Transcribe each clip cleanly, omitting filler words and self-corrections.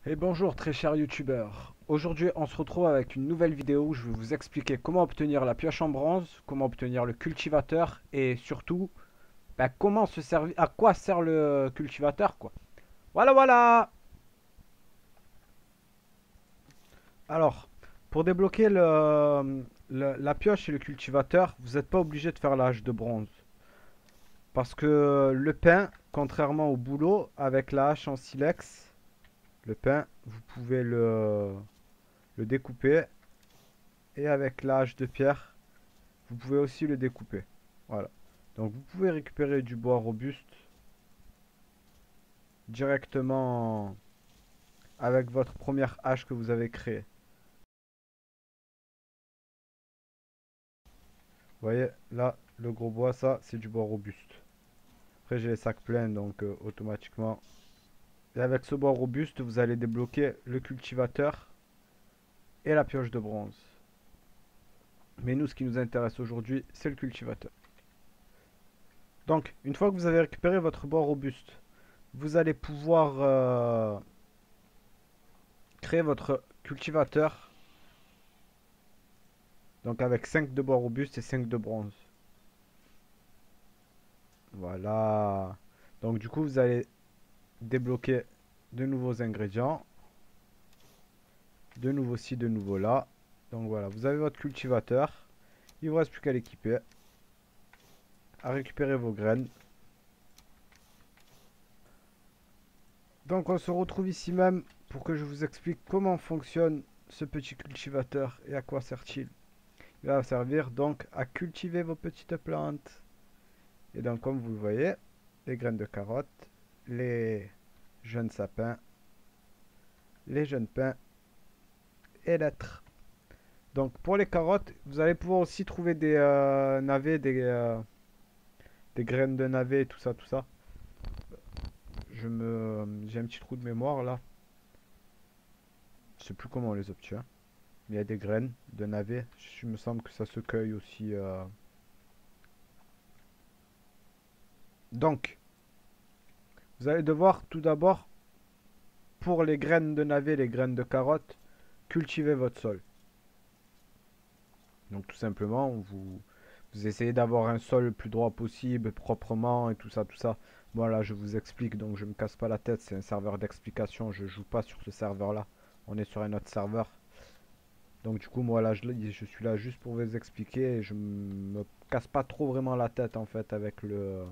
Et bonjour très chers youtubeurs. Aujourd'hui on se retrouve avec une nouvelle vidéo où je vais vous expliquer comment obtenir la pioche en bronze, comment obtenir le cultivateur et surtout comment se servir, à quoi sert le cultivateur quoi. Voilà voilà. Alors, pour débloquer la pioche et le cultivateur, vous n'êtes pas obligé de faire l'âge de bronze. Parce que le pain, contrairement au boulot, avec la hache en silex, le pain, vous pouvez le découper. Et avec la hache de pierre, vous pouvez aussi le découper. Voilà. Donc vous pouvez récupérer du bois robuste directement avec votre première hache que vous avez créée. Vous voyez, là, le gros bois, ça, c'est du bois robuste. Après, j'ai les sacs pleins, donc automatiquement. Et avec ce bois robuste, vous allez débloquer le cultivateur et la pioche de bronze. Mais nous, ce qui nous intéresse aujourd'hui, c'est le cultivateur. Donc, une fois que vous avez récupéré votre bois robuste, vous allez pouvoir créer votre cultivateur. Donc avec 5 de bois robuste et 5 de bronze. Voilà. Donc du coup, vous allez débloquer de nouveaux ingrédients. De nouveau ci, de nouveau là. Donc voilà, vous avez votre cultivateur. Il ne vous reste plus qu'à l'équiper. À récupérer vos graines. Donc on se retrouve ici même pour que je vous explique comment fonctionne ce petit cultivateur et à quoi sert-il. Il va servir donc à cultiver vos petites plantes. Et donc comme vous le voyez, les graines de carottes, les jeunes sapins, les jeunes pins et l'être. Donc pour les carottes, vous allez pouvoir aussi trouver des navets, des graines de navets, tout ça, tout ça. J'ai un petit trou de mémoire là. Je sais plus comment on les obtient. Il y a des graines de navets. Il me semble que ça se cueille aussi. Donc, vous allez devoir tout d'abord, pour les graines de navets, les graines de carottes, cultiver votre sol. Donc tout simplement, vous essayez d'avoir un sol le plus droit possible, proprement et tout ça, tout ça. Voilà, je vous explique, donc je me casse pas la tête, c'est un serveur d'explication, je joue pas sur ce serveur-là. On est sur un autre serveur. Donc du coup, moi là, je suis là juste pour vous expliquer et je me casse pas trop vraiment la tête en fait avec le...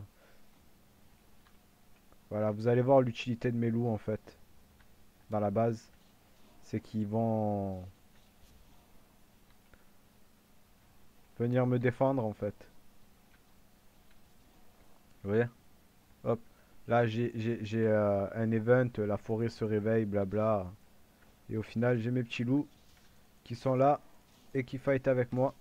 Voilà, vous allez voir l'utilité de mes loups en fait, dans la base. C'est qu'ils vont venir me défendre en fait. Vous voyez? Hop. Là, j'ai un event, la forêt se réveille, blabla. Et au final, j'ai mes petits loups qui sont là et qui fight avec moi.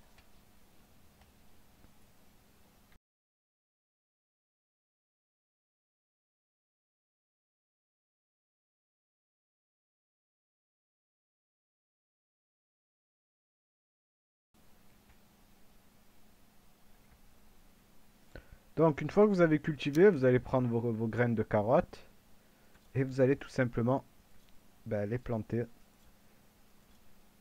Donc, une fois que vous avez cultivé, vous allez prendre vos graines de carottes et vous allez tout simplement les planter.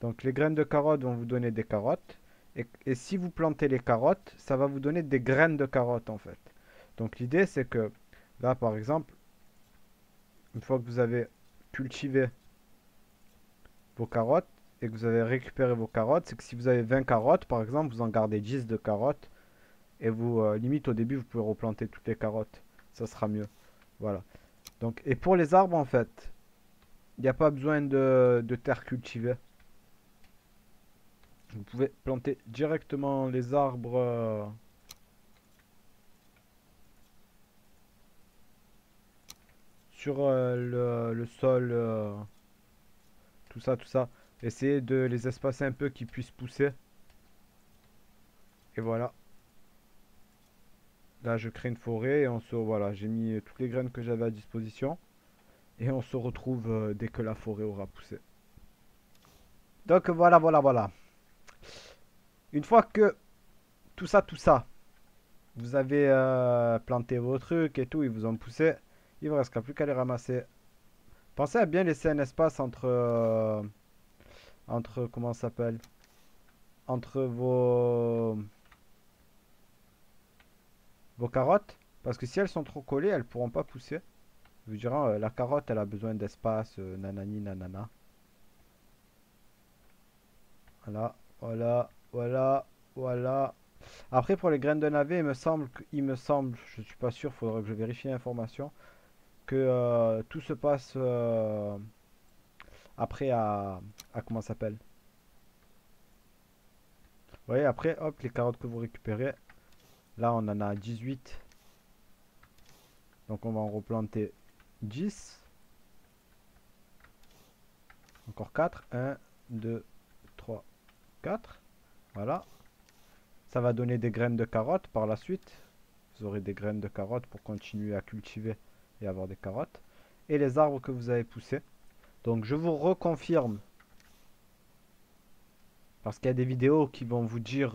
Donc, les graines de carottes vont vous donner des carottes. Et si vous plantez les carottes, ça va vous donner des graines de carottes en fait. Donc, l'idée, c'est que là, par exemple, une fois que vous avez cultivé vos carottes et que vous avez récupéré vos carottes, c'est que si vous avez 20 carottes, par exemple, vous en gardez 10 de carottes et vous, limite au début, vous pouvez replanter toutes les carottes. Ça sera mieux. Voilà. Donc, et pour les arbres, en fait, il n'y a pas besoin de terre cultivée. Vous pouvez planter directement les arbres sur le sol, tout ça, tout ça. Essayez de les espacer un peu qu'ils puissent pousser. Et voilà. Là, je crée une forêt et voilà, j'ai mis toutes les graines que j'avais à disposition. Et on se retrouve dès que la forêt aura poussé. Donc voilà, voilà, voilà. Une fois que tout ça, vous avez planté vos trucs et tout, ils vous ont poussé, il ne vous restera plus qu'à les ramasser Pensez à bien laisser un espace entre comment ça s'appelle? Entre vos carottes. Parce que si elles sont trop collées, elles pourront pas pousser. Vous direz, la carotte, elle a besoin d'espace, nanani, nanana. Voilà, voilà, voilà, voilà. Après, pour les graines de navet, il me semble, je suis pas sûr, faudra que je vérifie l'information, que tout se passe après à comment ça s'appelle? Vous voyez, après, hop, les carottes que vous récupérez, là, on en a 18. Donc, on va en replanter 10. Encore 4. 1, 2, 3, 4. Voilà. Ça va donner des graines de carottes par la suite. Vous aurez des graines de carottes pour continuer à cultiver et avoir des carottes. Et les arbres que vous avez poussés. Donc je vous reconfirme, parce qu'il y a des vidéos qui vont vous dire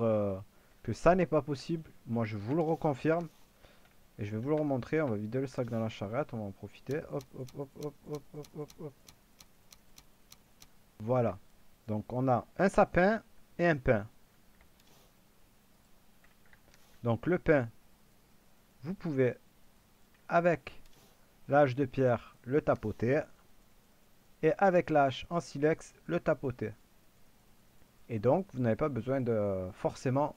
que ça n'est pas possible. Moi je vous le reconfirme. Et je vais vous le remontrer. On va vider le sac dans la charrette. On va en profiter. Hop, hop, hop, hop, hop, hop, hop, hop. Voilà. Donc on a un sapin et un pin. Donc le pin, vous pouvez, avec l'âge de pierre, le tapoter. Et avec la hache en silex, le tapoter. Et donc, vous n'avez pas besoin de forcément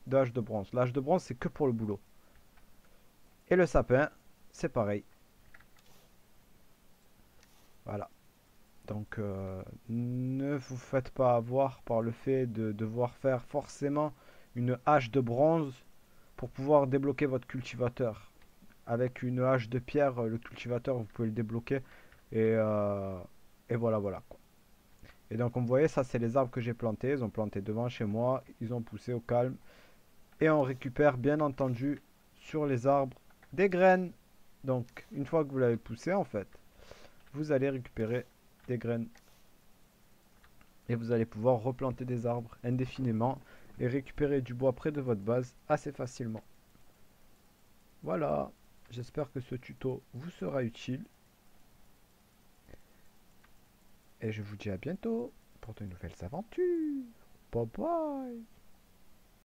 de hache de bronze. La hache de bronze, c'est que pour le boulot. Et le sapin, c'est pareil. Voilà. Donc, ne vous faites pas avoir par le fait de devoir faire forcément une hache de bronze pour pouvoir débloquer votre cultivateur. Avec une hache de pierre, le cultivateur, vous pouvez le débloquer. Et, et voilà, voilà. Et donc, comme vous voyez, ça, c'est les arbres que j'ai plantés. Ils ont planté devant chez moi. Ils ont poussé au calme. Et on récupère, bien entendu, sur les arbres, des graines. Donc, une fois que vous l'avez poussé, en fait, vous allez récupérer des graines. Et vous allez pouvoir replanter des arbres indéfiniment et récupérer du bois près de votre base assez facilement. Voilà. J'espère que ce tuto vous sera utile. Et je vous dis à bientôt pour de nouvelles aventures. Bye bye.